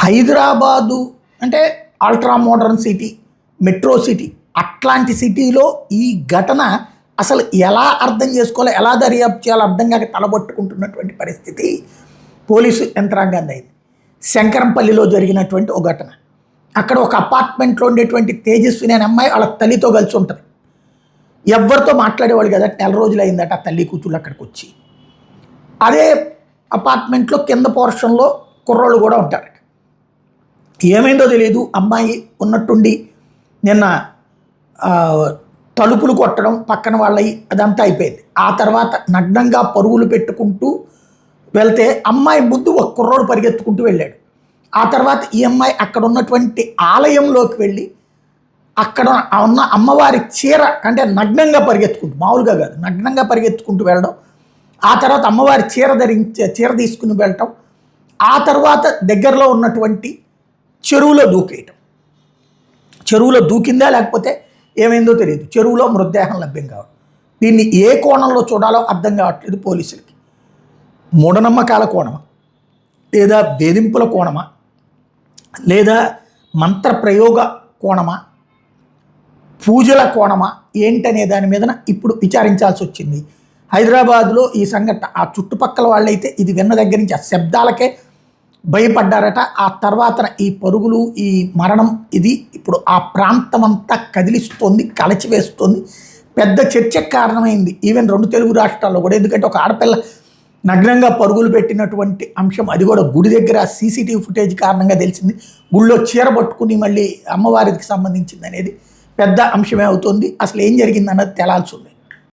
హైదరాబాదు అంటే ultra modern city, metro city, అట్లాంటి సిటీలో ఈ ఘటన అసలు ఎలా అర్థం చేసుకోవాలో, ఎలా దర్యాప్తు చేయాలో అర్థం కాక తలబట్టుకుంటున్నటువంటి పరిస్థితి పోలీసు యంత్రాంగాన్ని అయింది. శంకరంపల్లిలో జరిగినటువంటి ఒక ఘటన. అక్కడ ఒక అపార్ట్మెంట్లో ఉండేటువంటి తేజస్విని అనే అమ్మాయి వాళ్ళ తల్లితో కలిసి ఉంటుంది. ఎవరితో మాట్లాడేవాళ్ళు కదా, నెల రోజులు అయిందట ఆ తల్లి కూతుళ్ళు అక్కడికి వచ్చి. అదే అపార్ట్మెంట్లో కింద పోర్షన్లో కుర్రోళ్ళు కూడా ఉంటారట. ఏమైందో తెలియదు, అమ్మాయి ఉన్నట్టుండి నిన్న తలుపులు కొట్టడం పక్కన వాళ్ళవి అదంతా అయిపోయింది. ఆ తర్వాత నగ్నంగా పరుగులు పెట్టుకుంటూ వెళ్తే అమ్మాయి ముందు ఒక కుర్రోడు పరిగెత్తుకుంటూ వెళ్ళాడు. ఆ తర్వాత ఈ అమ్మాయి అక్కడ ఉన్నటువంటి ఆలయంలోకి వెళ్ళి అక్కడ ఉన్న అమ్మవారి చీర అంటే నగ్నంగా పరిగెత్తుకుంటూ, మామూలుగా కాదు నగ్నంగా పరిగెత్తుకుంటూ వెళ్ళడం, ఆ తర్వాత అమ్మవారి చీర తీసుకుని వెళ్ళటం, ఆ తర్వాత దగ్గరలో ఉన్నటువంటి చెరువులో దూకేయటం. చెరువులో దూకిందా లేకపోతే ఏమైందో తెలియదు, చెరువులో మృతదేహం లభ్యం కావడం. దీన్ని ఏ కోణంలో చూడాలో అర్థం కావట్లేదు పోలీసులకి. మూఢనమ్మకాల కోణమా, లేదా వేధింపుల కోణమా, లేదా మంత్ర ప్రయోగ కోణమా, పూజల కోణమా ఏంటనే దాని మీద ఇప్పుడు విచారించాల్సి వచ్చింది. హైదరాబాద్లో ఈ సంఘటన ఆ చుట్టుపక్కల వాళ్ళైతే ఇది విన్న దగ్గర నుంచి ఆ శబ్దాలకే భయపడ్డారట. ఆ తర్వాత ఈ పరుగులు, ఈ మరణం, ఇది ఇప్పుడు ఆ ప్రాంతం అంతా కదిలిస్తోంది, కలచివేస్తోంది, పెద్ద చర్చకు కారణమైంది ఈవెన్ 2 తెలుగు రాష్ట్రాల్లో కూడా. ఎందుకంటే ఒక ఆడపిల్ల నగ్నంగా పరుగులు పెట్టినటువంటి అంశం, అది కూడా గుడి దగ్గర సీసీటీవీ ఫుటేజ్ కారణంగా తెలిసింది. గుళ్ళో చీర పట్టుకుని మళ్ళీ అమ్మవారికి సంబంధించింది అనేది పెద్ద అంశమే అవుతుంది. అసలు ఏం జరిగిందన్నది తేలాల్సి ఉంది.